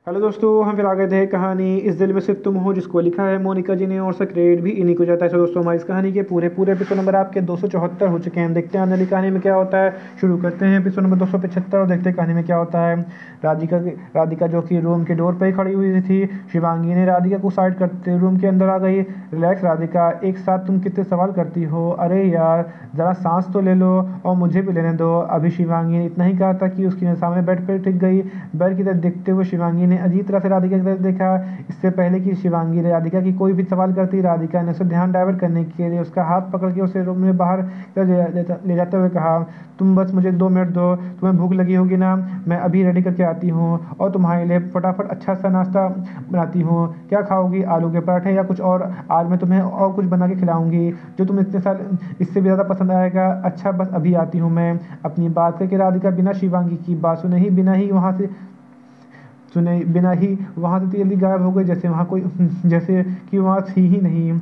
Hello दोस्तों, हम फिर आ गए थे कहानी इस दिल में सिर्फ तुम हो, जिसको लिखा है मोनिका जी ने और उसका क्रेडिट भी इन्हीं को जाता है। तो दोस्तों, हमारी इस कहानी के पूरे पूरे एपिसोड नंबर आपके 274 हो चुके हैं। देखते हैं आने वाली कहानी में क्या होता है। शुरू करते हैं एपिसोड नंबर 275 और देखते हैं कहानी में क्या होता है। राधिका राधिका जो कि रूम के डोर पर ही खड़ी हुई थी। शिवांगी ने राधिका को साइड करते रूम के अंदर आ गई। रिलैक्स राधिका, एक साथ तुम कितने सवाल करती हो। अरे यार, ज़रा सांस तो ले लो और मुझे भी लेने दो। अभी शिवांगी ने इतना ही कहा था कि उसके सामने बेड पर टिक गई। बेड की तरफ देखते हुए शिवांगी ने अजीब तरह से राधिका की तरफ देखा। इससे पहले कि शिवांगी राधिका की कोई भी सवाल करती, राधिका ने उसे ध्यान डाइवर्ट करने के लिए उसका हाथ पकड़ के उसे रूम में बाहर ले जाते हुए कहा, तुम बस मुझे 2 मिनट दो। तुम्हें भूख लगी होगी ना, मैं अभी रेडी करके आती हूँ और तुम्हारे लिए फटाफट अच्छा सा नाश्ता बनाती हूँ। क्या खाओगी, आलू के पराठे या कुछ और? आज मैं तुम्हें और कुछ बना के खिलाऊंगी जो तुम इतने साल इससे भी ज़्यादा पसंद आएगा। अच्छा, बस अभी आती हूँ मैं। अपनी बात करके राधिका बिना शिवांगी की बात बिना ही वहाँ से जल्दी गायब हो गई, जैसे कि वहाँ थी ही नहीं।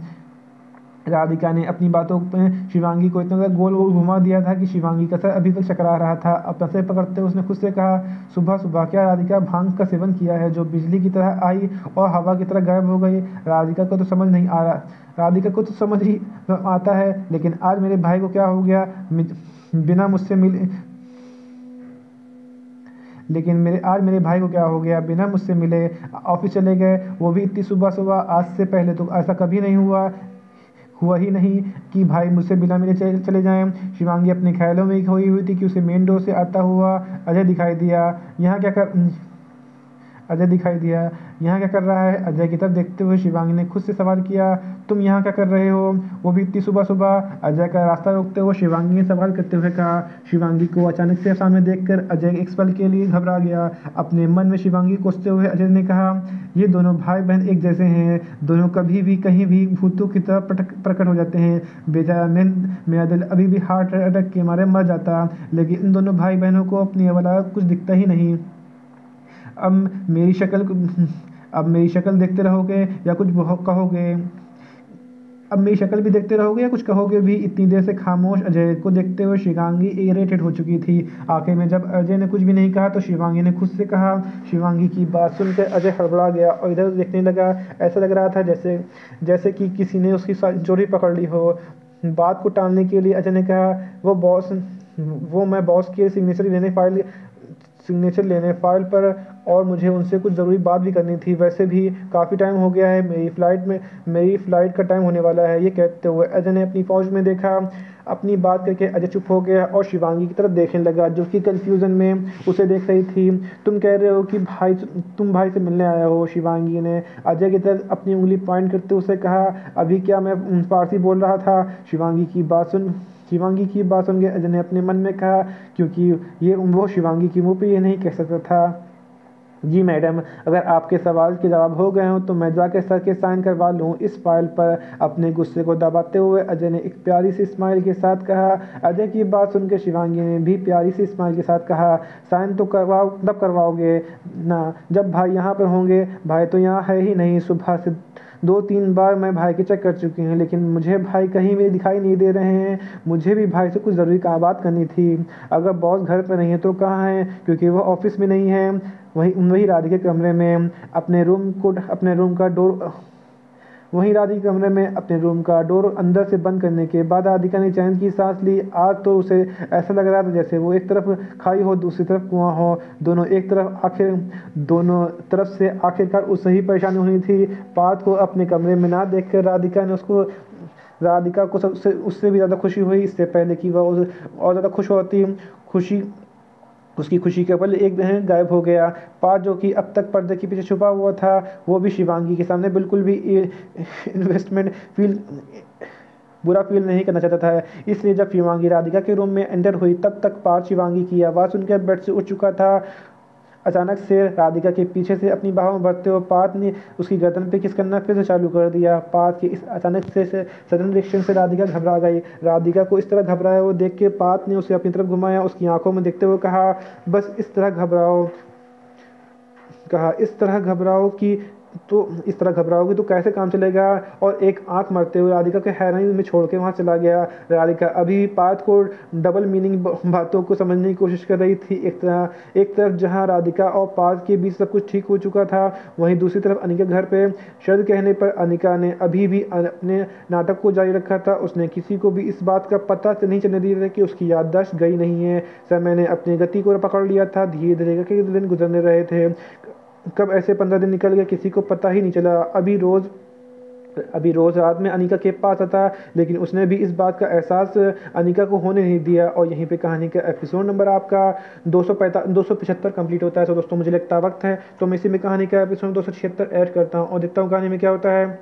राधिका ने अपनी बातों में शिवांगी को इतना ज़्यादा गोल गोल घुमा दिया था कि शिवांगी का सर अभी तक चकरा रहा था। अब नसें पकड़ते उसने खुद से कहा, सुबह सुबह क्या राधिका भांग का सेवन किया है जो बिजली की तरह आई और हवा की तरह गायब हो गई? राधिका को तो समझ नहीं आ रहा। राधिका को तो समझ ही आता है, लेकिन आज मेरे भाई को क्या हो गया? बिना मुझसे मिले लेकिन मेरे भाई को क्या हो गया? बिना मुझसे मिले ऑफिस चले गए, वो भी इतनी सुबह सुबह। आज से पहले तो ऐसा कभी नहीं हुआ ही नहीं कि भाई मुझसे बिना मिले चले जाएं। शिवांगी अपने ख्यालों में खोई हुई थी कि उसे मेन डोर से आता हुआ अजय दिखाई दिया। अजय दिखाई दिया। यहाँ क्या कर रहा है? अजय की तरफ देखते हुए शिवांगी ने खुद से सवाल किया, तुम यहाँ क्या कर रहे हो, वो भी इतनी सुबह सुबह? अजय का रास्ता रोकते हुए शिवांगी ने सवाल करते हुए कहा। शिवांगी को अचानक से सामने देखकर अजय एक पल के लिए घबरा गया। अपने मन में शिवांगी को कोसते हुए अजय ने कहा, ये दोनों भाई बहन एक जैसे हैं। दोनों कभी भी कहीं भी भूतों की तरह प्रकट हो जाते हैं। बेचारा मेरा दिल अभी भी हार्ट अटैक के मारे मर जाता, लेकिन इन दोनों भाई बहनों को अपनी वाला कुछ दिखता ही नहीं। अब मेरी शक्ल देखते रहोगे या कुछ कहोगे? अब मेरी शक्ल भी देखते रहोगे या कुछ कहोगे भी? इतनी देर से खामोश अजय को देखते हुए शिवांगी इरिटेट हो चुकी थी। आखिर में जब अजय ने कुछ भी नहीं कहा तो शिवांगी ने खुद से कहा। शिवांगी की बात सुनकर अजय हड़बड़ा गया और इधर देखने लगा। ऐसा लग रहा था जैसे कि किसी ने उसकी चोरी पकड़ ली हो। बात को टालने के लिए अजय ने कहा, मैं बॉस की सिग्नेचर लेने फाइल पर, और मुझे उनसे कुछ ज़रूरी बात भी करनी थी। वैसे भी काफ़ी टाइम हो गया है, मेरी फ़्लाइट का टाइम होने वाला है। ये कहते हुए अजय ने अपनी फ़ौज में देखा। अपनी बात करके अजय चुप हो गया और शिवांगी की तरफ देखने लगा, जो कि कन्फ्यूज़न में उसे देख रही थी। तुम कह रहे हो कि तुम भाई से मिलने आया हो? शिवांगी ने अजय की तरफ अपनी उंगली पॉइंट करते उसे कहा। अभी क्या मैं फारसी बोल रहा था? शिवांगी की बात सुन के अजय ने अपने मन में कहा, क्योंकि वो शिवांगी की मुंह पे ये नहीं कह सकता था। जी मैडम, अगर आपके सवाल के जवाब हो गए हों तो मैं जाके सर के साइन करवा लूँ इस फाइल पर। अपने गुस्से को दबाते हुए अजय ने एक प्यारी सी स्माइल के साथ कहा। अजय की बात सुनकर शिवांगी ने भी प्यारी सी स्माइल के साथ कहा, साइन तो तब करवाओगे ना जब भाई यहाँ पर होंगे। भाई तो यहाँ है ही नहीं। सुबह से 2-3 बार मैं भाई के चेक कर चुकी हूँ, लेकिन मुझे भाई कहीं भी दिखाई नहीं दे रहे हैं। मुझे भी भाई से कुछ ज़रूरी बात करनी थी। अगर बॉस घर पर नहीं है तो कहाँ है? क्योंकि वो ऑफिस में नहीं है। वही राधिका के कमरे में अपने रूम का डोर अंदर से बंद करने के बाद राधिका ने चैन की सांस ली। आज तो उसे ऐसा लग रहा था जैसे वो एक तरफ खाई हो, दूसरी तरफ कुआं हो। दोनों तरफ से आखिरकार उसे ही परेशानी होनी थी। पार्थ को अपने कमरे में ना देखकर राधिका को उससे भी ज़्यादा खुशी हुई। इससे पहले कि वह और ज़्यादा खुश होती, उसकी खुशी के पल एक बहन गायब हो गया। पार्थ, जो कि अब तक पर्दे के पीछे छुपा हुआ था, वो भी शिवांगी के सामने बिल्कुल भी इन्वेस्टमेंट बुरा फील नहीं करना चाहता था। इसलिए जब शिवांगी राधिका के रूम में एंटर हुई तब तक पार्थ शिवांगी की आवाज़ सुनकर बेड से उठ चुका था। अचानक से राधिका के पीछे से अपनी बाहों में भरते हुए पार्थ ने उसकी गर्दन पे किस करना फिर से चालू कर दिया। पार्थ के इस अचानक से सडन रिएक्शन से राधिका घबरा गई। राधिका को इस तरह घबराया वो देख के पार्थ ने उसे अपनी तरफ घुमाया, उसकी आंखों में देखते हुए कहा, बस इस तरह घबराओ कि तो इस तरह घबराओगी तो कैसे काम चलेगा। और एक आंख मारते हुए राधिका के हैरानी में छोड़ के वहाँ चला गया। राधिका अभी पार्थ को डबल मीनिंग बातों को समझने की कोशिश कर रही थी। एक तरफ जहाँ राधिका और पार्थ के बीच सब कुछ ठीक हो चुका था, वहीं दूसरी तरफ अनिका घर पे शर्त कहने पर अनिका ने अभी भी अपने नाटक को जारी रखा था। उसने किसी को भी इस बात का पता नहीं चलने दिया था कि उसकी याददाश्त गई नहीं है। समय ने अपनी गति को पकड़ लिया था। धीरे धीरे के दिन गुजरने रहे थे। कब ऐसे 15 दिन निकल गए किसी को पता ही नहीं चला। अभी रोज रात में अनिका के पास आता, लेकिन उसने भी इस बात का एहसास अनिका को होने नहीं दिया। और यहीं पे कहानी का एपिसोड नंबर आपका 275 कंप्लीट होता है। तो दोस्तों मुझे लगता वक्त है तो मैं इसी में कहानी का एपिसोड 276 ऐड करता हूँ और देखता हूँ कहानी में क्या होता है।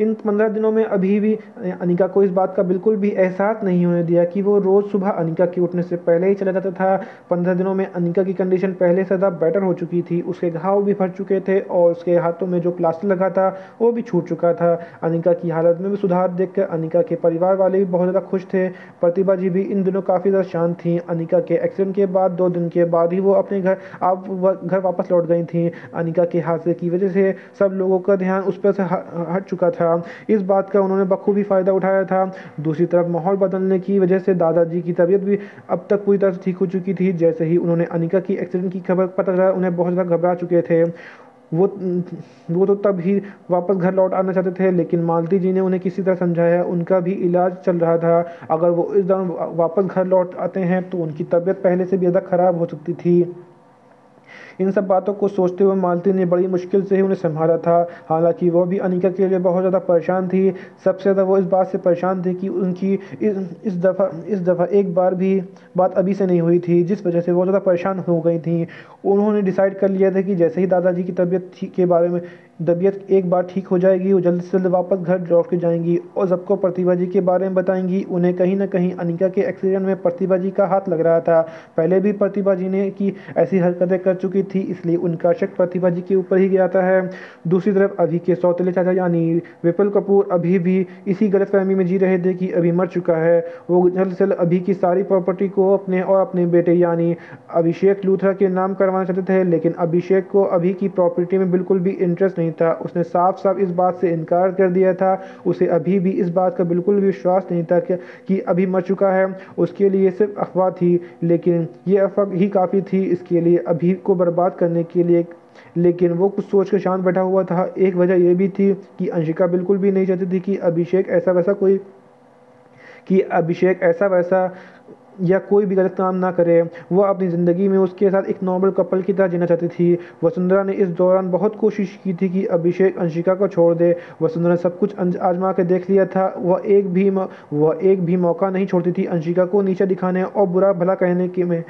इन 15 दिनों में अभी भी अनिका को इस बात का बिल्कुल भी एहसास नहीं होने दिया कि वो रोज़ सुबह अनिका के उठने से पहले ही चला जाता था। 15 दिनों में अनिका की कंडीशन पहले से ज़्यादा बेटर हो चुकी थी। उसके घाव भी भर चुके थे और उसके हाथों में जो प्लास्टर लगा था वो भी छूट चुका था। अनिका की हालत में भी सुधार देखकर अनिका के परिवार वाले भी बहुत ज़्यादा खुश थे। प्रतिभा जी भी इन दिनों काफ़ी ज़्यादा शांत थी। अनिका के एक्सीडेंट के बाद 2 दिन के बाद ही वो अपने घर वापस लौट गई थी। अनिका के हादसे की वजह से सब लोगों का ध्यान उस पर से हट चुका था। इस बात का उन्होंने बखूबी फायदा उठाया था। दूसरी तरफ माहौल बदलने की वजह से दादाजी की तबीयत भी अब तक पूरी तरह से ठीक हो चुकी थी। जैसे ही उन्होंने अनिका की एक्सीडेंट की खबर पता चला, उन्हें बहुत ज़्यादा घबरा चुके थे। वो वो तो तब ही वापस घर लौट आना चाहते थे, लेकिन मालती जी ने उन्हें किसी तरह समझाया। उनका भी इलाज चल रहा था। अगर वो इस दौरान वापस घर लौट आते हैं तो उनकी तबीयत पहले से भी ज़्यादा खराब हो सकती थी। इन सब बातों को सोचते हुए मालती ने बड़ी मुश्किल से ही उन्हें संभाला था। हालांकि वो भी अनिका के लिए बहुत ज़्यादा परेशान थी। सबसे ज़्यादा वो इस बात से परेशान थी कि उनकी इस दफ़ा एक बार भी बात अभी से नहीं हुई थी, जिस वजह से वो ज़्यादा परेशान हो गई थी। उन्होंने डिसाइड कर लिया था कि जैसे ही दादाजी की तबीयत एक बार ठीक हो जाएगी, वो जल्द से जल्द वापस घर लौट के जाएंगी और सबको प्रतिभा जी के बारे में बताएंगी। उन्हें कहीं ना कहीं अनिका के एक्सीडेंट में प्रतिभा जी का हाथ लग रहा था। पहले भी प्रतिभा जी ने की ऐसी हरकतें कर चुकी थी, इसलिए उनका शक प्रतिभा जी के ऊपर ही गया है। दूसरी तरफ अभी के सौतेले चाचा यानी विपुल कपूर अभी भी इसी गलतफहमी में जी रहे थे कि अभी मर चुका है। वो जल्द से जल्द अभी की सारी प्रॉपर्टी को अपने और अपने बेटे यानी अभिषेक लूथरा के नाम करवाना चाहते थे, लेकिन अभिषेक को अभी की प्रॉपर्टी में बिल्कुल भी इंटरेस्ट नहीं था। उसने साफ साफ इस बात से इनकार कर दिया था। उसे अभी भी इस बात का बिल्कुल भी विश्वास नहीं था कि अभी मर चुका है। उसके लिए सिर्फ अफवाह थी, लेकिन ये अफवाह ही काफ़ी थी इसके लिए अभी को बर्बाद करने के लिए। लेकिन वो कुछ सोच कर शांत बैठा हुआ था। एक वजह यह भी थी कि अंशिका बिल्कुल भी नहीं चाहती थी कि अभिषेक ऐसा वैसा या कोई भी गलत काम ना करे। वह अपनी ज़िंदगी में उसके साथ एक नॉर्मल कपल की तरह जीना चाहती थी। वसुंधरा ने इस दौरान बहुत कोशिश की थी कि अभिषेक अंशिका को छोड़ दे। वसुंधरा ने सब कुछ आजमा के देख लिया था। वह एक भी मौका नहीं छोड़ती थी अंशिका को नीचे दिखाने और बुरा भला कहने के में।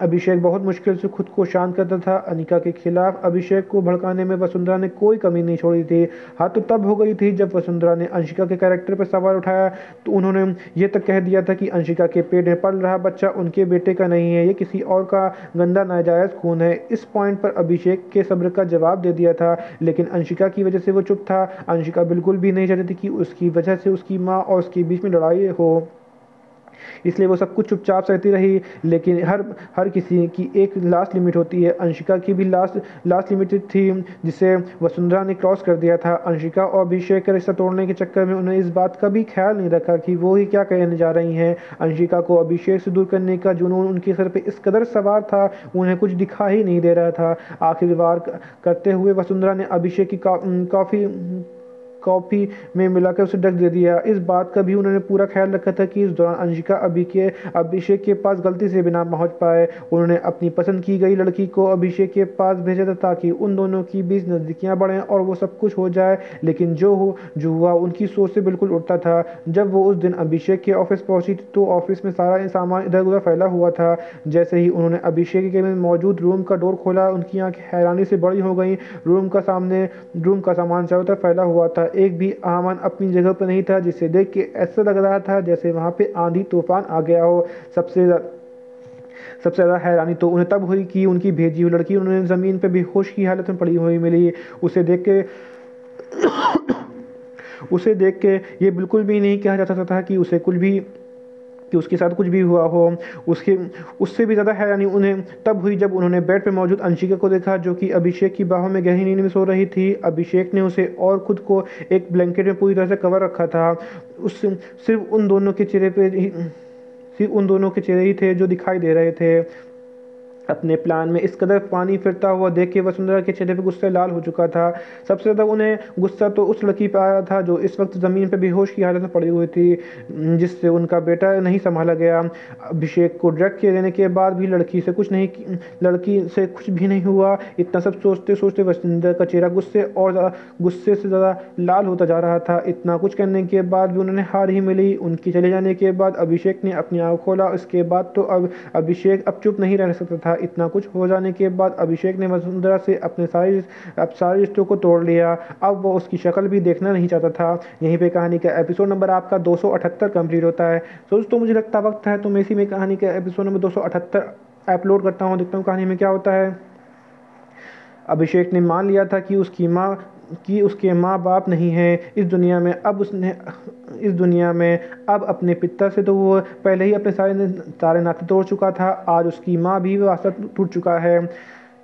अभिषेक बहुत मुश्किल से खुद को शांत करता था। अनिका के खिलाफ अभिषेक को भड़काने में वसुंधरा ने कोई कमी नहीं छोड़ी थी। हाँ तो तब हो गई थी जब वसुंधरा ने अंशिका के कैरेक्टर पर सवाल उठाया, तो उन्होंने ये तक कह दिया था कि अंशिका के पेट में पल रहा बच्चा उनके बेटे का नहीं है, ये किसी और का गंदा नाजायज खून है। इस पॉइंट पर अभिषेक के सब्र का जवाब दे दिया था, लेकिन अंशिका की वजह से वो चुप था। अंशिका बिल्कुल भी नहीं चाहती थी कि उसकी वजह से उसकी माँ और उसके बीच में लड़ाई हो, इसलिए वो सब कुछ चुपचाप सहती रही। लेकिन हर किसी की एक लास्ट लिमिट होती है। अंशिका की भी लास्ट लिमिट थी, जिसे वसुंधरा ने क्रॉस कर दिया था। अंशिका और अभिषेक का रिश्ता तोड़ने के चक्कर में उन्हें इस बात का भी ख्याल नहीं रखा कि वो ही क्या कहने जा रही हैं। अंशिका को अभिषेक से दूर करने का जुनून उनके सर पे इस कदर सवार था, उन्हें कुछ दिखा ही नहीं दे रहा था। आखिर वार करते हुए वसुंधरा ने अभिषेक की कॉफी में मिलाकर उसे ढक दे दिया। इस बात का भी उन्होंने पूरा ख्याल रखा था कि इस दौरान अंशिका अभिषेक के पास गलती से भी ना पहुंच पाए। उन्होंने अपनी पसंद की गई लड़की को अभिषेक के पास भेजा था ताकि उन दोनों की बीच नजदीकियां बढ़ें और वो सब कुछ हो जाए। लेकिन जो हुआ उनकी सोच से बिल्कुल उल्टा था। जब वो उस दिन अभिषेक के ऑफिस पहुंची तो ऑफिस में सारा सामान इधर उधर फैला हुआ था। जैसे ही उन्होंने अभिषेक के में मौजूद रूम का डोर खोला, उनकी आंखें हैरानी से बड़ी हो गई। रूम का सामान चारों तरफ फैला हुआ था। एक भी सामान अपनी जगह पर नहीं था, जिसे देख के ऐसा लग रहा था जैसे वहां पे आंधी तूफान आ गया हो। सबसे ज़्यादा हैरानी तो उन्हें तब हुई कि उनकी भेजी हुई लड़की उन्हें ज़मीन पर बेहोश की हालत में पड़ी हुई मिली। उसे देख के ये बिल्कुल भी नहीं कहा जा सकता था कि उसे कुछ भी कि उसके साथ कुछ भी हुआ हो। उसके उससे भी ज़्यादा हैरानी उन्हें तब हुई जब उन्होंने बेड पर मौजूद अंशिका को देखा, जो कि अभिषेक की बाहों में गहरी नींद में सो रही थी। अभिषेक ने उसे और खुद को एक ब्लैंकेट में पूरी तरह से कवर रखा था। उस सिर्फ उन दोनों के चेहरे पे ही सिर्फ उन दोनों के चेहरे ही थे जो दिखाई दे रहे थे। अपने प्लान में इस कदर पानी फिरता हुआ देख के वसुंधरा के चेहरे पे गुस्से लाल हो चुका था। सबसे ज़्यादा उन्हें गुस्सा तो उस लड़की पर आ रहा था जो इस वक्त ज़मीन पे बेहोश की हालत में पड़ी हुई थी, जिससे उनका बेटा नहीं संभाला गया। अभिषेक को ड्रग के देने के बाद भी लड़की से कुछ भी नहीं हुआ। इतना सब सोचते सोचते वसुंधरा का चेहरा गुस्से से ज़्यादा लाल होता जा रहा था। इतना कुछ करने के बाद भी उन्होंने हार ही मिली। उनके चले जाने के बाद अभिषेक ने अपनी आँख खोला। इसके बाद तो अब अभिषेक अब चुप नहीं रह सकता था। इतना कुछ हो जाने के बाद अभिषेक ने वसुंधरा से सारे रिश्तों को तोड़ लिया। अब वो उसकी शक्ल भी देखना नहीं चाहता था। यहीं पे कहानी का एपिसोड नंबर आपका 278 कंप्लीट होता है। तो दोस्तों मुझे लगता वक्त है तो मैं इसी में कहानी का एपिसोड नंबर 278 अपलोड करता हूँ, देखता हूँ कहानी में क्या होता है। अभिषेक ने मान लिया था कि उसके माँ बाप नहीं हैं इस दुनिया में। इस दुनिया में अब अपने पिता से तो वो पहले ही अपने सारे नाते तोड़ चुका था। आज उसकी माँ भी वास्ता टूट चुका है।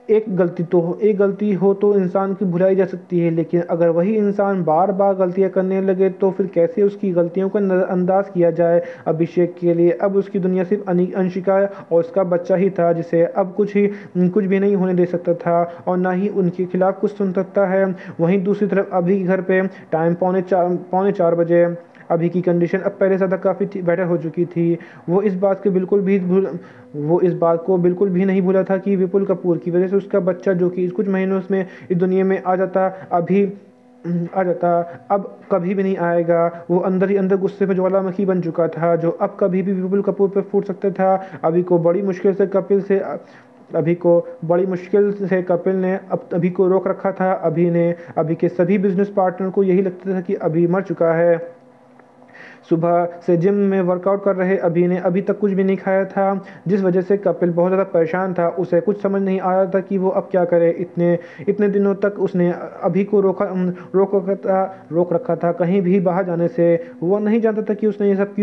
एक गलती हो तो इंसान की भुलाई जा सकती है, लेकिन अगर वही इंसान बार बार गलतियां करने लगे तो फिर कैसे उसकी गलतियों को नज़रअंदाज किया जाए। अभिषेक के लिए अब उसकी दुनिया सिर्फ अंशिका और उसका बच्चा ही था, जिसे अब कुछ भी नहीं होने दे सकता था और ना ही उनके खिलाफ कुछ सुन सकता है। वहीं दूसरी तरफ अभी घर पे टाइम पौने चार बजे। अभी की कंडीशन अब पहले से ज़्यादा काफ़ी बेटर हो चुकी थी। वो इस बात को बिल्कुल भी नहीं भूला था कि विपुल कपूर की वजह से उसका बच्चा, जो कि कुछ महीनों में इस दुनिया में आ जाता, अब कभी भी नहीं आएगा। वो अंदर ही अंदर गुस्से में ज्वालामुखी बन चुका था, जो अब कभी भी विपुल कपूर पर फूट सकता था। अभी को बड़ी मुश्किल से कपिल ने अभी को रोक रखा था। अभी के सभी बिजनेस पार्टनर को यही लगता था कि अभी मर चुका है। सुबह से जिम में वर्कआउट कर रहे अभी ने अभी तक कुछ भी नहीं खाया था, जिस वजह से कपिल बहुत ज़्यादा परेशान था। उसे कुछ समझ नहीं आ रहा था कि वो अब क्या करे। इतने दिनों तक उसने अभी को रोक रखा था कहीं भी बाहर जाने से। वो नहीं जानता था कि उसने ये सब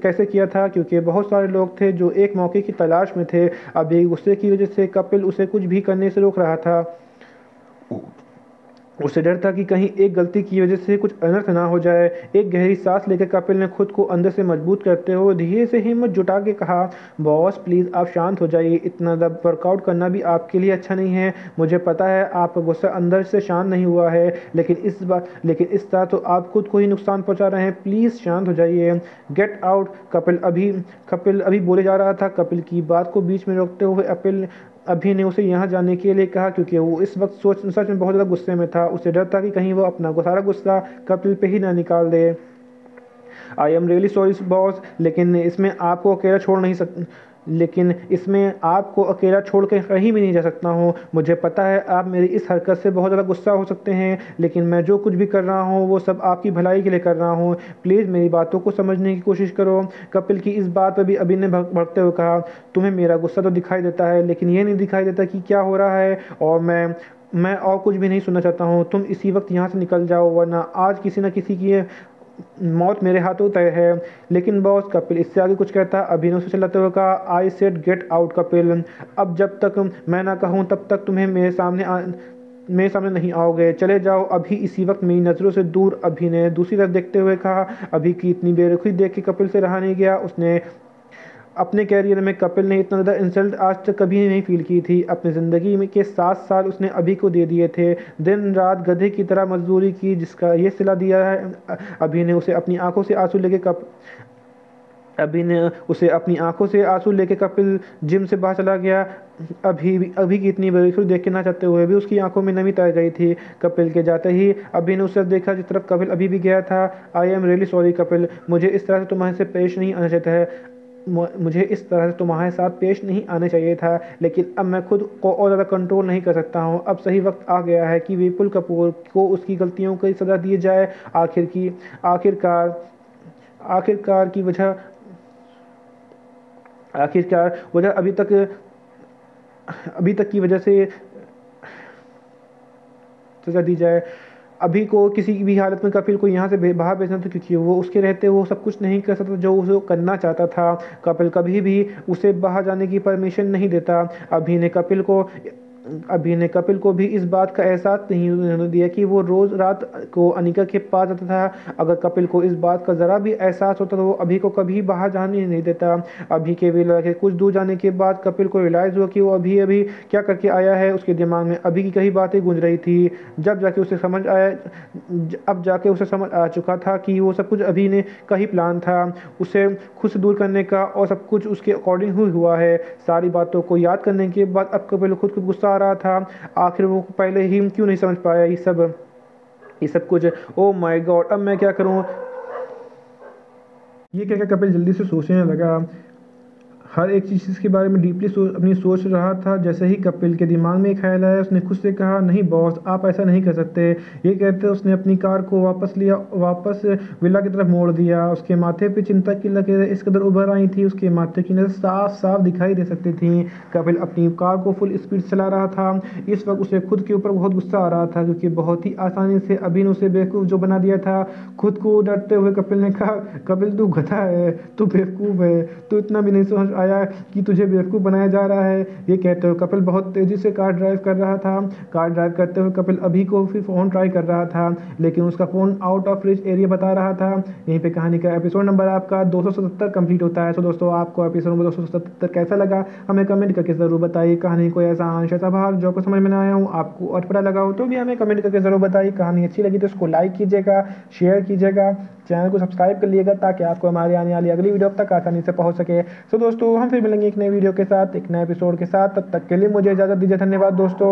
कैसे किया था, क्योंकि बहुत सारे लोग थे जो एक मौके की तलाश में थे। अभी गुस्से की वजह से कपिल उसे कुछ भी करने से रोक रहा था। उसे डर था कि कहीं एक गलती की वजह से कुछ अनर्थ ना हो जाए। एक गहरी सांस लेकर कपिल ने खुद को अंदर से मजबूत करते हुए धीरे से हिम्मत जुटा के कहा, बॉस प्लीज़ आप शांत हो जाइए। इतना ज़्यादा वर्कआउट करना भी आपके लिए अच्छा नहीं है। मुझे पता है आपका गुस्सा अंदर से शांत नहीं हुआ है, लेकिन इस बार तो आप खुद को ही नुकसान पहुंचा रहे हैं। प्लीज़ शांत हो जाइए। Get out. कपिल अभी बोले जा रहा था। कपिल की बात को बीच में रोकते हुए अभी ने उसे यहाँ जाने के लिए कहा, क्योंकि वो इस वक्त सच में बहुत ज़्यादा गुस्से में था। उसे डर था कि कहीं वो अपना सारा गुस्सा कपिल पे ही ना निकाल दे। I am really sorry boss, लेकिन आपको अकेला छोड़ के कहीं भी नहीं जा सकता हूँ। मुझे पता है आप मेरी इस हरकत से बहुत ज़्यादा गुस्सा हो सकते हैं, लेकिन मैं जो कुछ भी कर रहा हूँ वो सब आपकी भलाई के लिए कर रहा हूँ। प्लीज़ मेरी बातों को समझने की कोशिश करो। कपिल की इस बात पर भी अभी ने भड़कते हुए कहा, तुम्हें मेरा गुस्सा तो दिखाई देता है, लेकिन ये नहीं दिखाई देता कि क्या हो रहा है, और मैं और कुछ भी नहीं सुनना चाहता हूँ। तुम इसी वक्त यहाँ से निकल जाओ, वरना आज किसी न किसी की मौत मेरे हाथों तय है। लेकिन बॉस, कपिल इससे आगे कुछ कहता। अभिनव से चिल्लाते हुए कहा, I said get out Kapil. अब जब तक मैं ना कहूँ तब तक तुम्हें मेरे सामने नहीं आओगे। चले जाओ अभी इसी वक्त मेरी नज़रों से दूर। अभी ने दूसरी तरफ देखते हुए कहा। अभी की इतनी बेरुखी देख के कपिल से रहा नहीं गया। उसने अपने कैरियर में कपिल ने इतना ज़्यादा इंसल्ट आज तक कभी नहीं फील की थी। अपनी ज़िंदगी में के 7 साल उसने अभी को दे दिए थे, दिन रात गधे की तरह मजदूरी की, जिसका ये सिला दिया है। अभी ने उसे अपनी आंखों से आंखों से आंसू लेके कपिल जिम से बाहर चला गया। अभी की इतनी बेरुखी देख के ना चाहते हुए भी उसकी आंखों में नमी तर गई थी। कपिल के जाते ही अभी ने उसे देखा जिस तरफ कपिल अभी भी गया था। आई एम रियली सॉरी कपिल, मुझे इस तरह से तुम्हारे से पेश नहीं आना चाहता है। मुझे इस तरह से तुम्हारे साथ पेश नहीं आना चाहिए था, लेकिन अब मैं खुद को और ज़्यादा कंट्रोल नहीं कर सकता हूँ। अब सही वक्त आ गया है कि विपुल कपूर को उसकी गलतियों की सज़ा दी जाए। आखिरकार वजह अभी तक की वजह से सज़ा दी जाए। अभी को किसी भी हालत में कपिल को यहाँ से बाहर भेजना था, क्योंकि वो उसके रहते वो सब कुछ नहीं कर सकता जो उसे करना चाहता था। कपिल कभी भी उसे बाहर जाने की परमिशन नहीं देता। अभी ने कपिल को भी इस बात का एहसास नहीं होने दिया कि वो रोज रात को अनिका के पास जाता था। अगर कपिल को इस बात का जरा भी एहसास होता तो वो अभी को कभी बाहर जाने नहीं देता। अभी के विला के कुछ दूर जाने के बाद कपिल को रियलाइज हुआ कि वो अभी अभी क्या करके आया है। उसके दिमाग में अभी की कई बातें गूंज रही थी। जब जाके उसे समझ आया अब जाके उसे समझ आ चुका था कि वो सब कुछ अभी ने का ही प्लान था, उसे खुद से दूर करने का, और सब कुछ उसके अकॉर्डिंग ही हुआ है। सारी बातों को याद करने के बाद अब कपिल खुद को गुस्सा आ रहा था। आखिर वो पहले ही क्यों नहीं समझ पाया ये सब कुछ। ओ माय गॉड, अब मैं क्या करूं। ये क्या कपिल जल्दी से सोचने लगा। हर एक चीज़ के बारे में डीपली अपनी सोच रहा था। जैसे ही कपिल के दिमाग में एक ख्याल आया, उसने खुद से कहा, नहीं बॉस, आप ऐसा नहीं कर सकते। ये कहते उसने अपनी कार को वापस विला की तरफ मोड़ दिया। उसके माथे पे चिंता की लकीरें इस कदर उभर आई थी, उसके माथे की नज़र साफ साफ दिखाई दे सकती थी। कपिल अपनी कार को फुल स्पीड चला रहा था। इस वक्त उसे खुद के ऊपर बहुत गुस्सा आ रहा था, क्योंकि बहुत ही आसानी से अभी ने उसे बेवकूफ़ जो बना दिया था। खुद को डरते हुए कपिल ने कहा, कपिल तू गधा है, तू बेवकूफ़ है, तू इतना भी नहीं समझ आया कि तुझे बेवकूफ़ बनाया जा रहा है। ये कहते हुए कपिल बहुत तेज़ी से कार ड्राइव कर रहा था। कार ड्राइव करते हुए कपिल अभी को फिर फ़ोन ट्राई कर रहा था, लेकिन उसका phone out of reach area बता रहा था। यहीं पे कहानी का एपिसोड नंबर आपका 277 कंप्लीट होता है। तो दोस्तों, आपको एपिसोड नंबर 277 कैसा लगा हमें कमेंट करके ज़रूर बताइए। कहानी को ऐसा आंशिक भाग जो आपको समझ में ना आया हूँ, आपको और पता लगा हो, तो भी हमें कमेंट करके ज़रूर बताइए। कहानी अच्छी लगी तो इसको लाइक कीजिएगा, शेयर कीजिएगा, चैनल को सब्सक्राइब कर लीजिएगा, ताकि आपको हमारी आने वाली अगली वीडियो तक आसानी से पहुंच सके। तो दोस्तों, हम फिर मिलेंगे एक नई वीडियो के साथ, एक नए एपिसोड के साथ। तब तक के लिए मुझे इजाज़त दीजिए। धन्यवाद दोस्तों।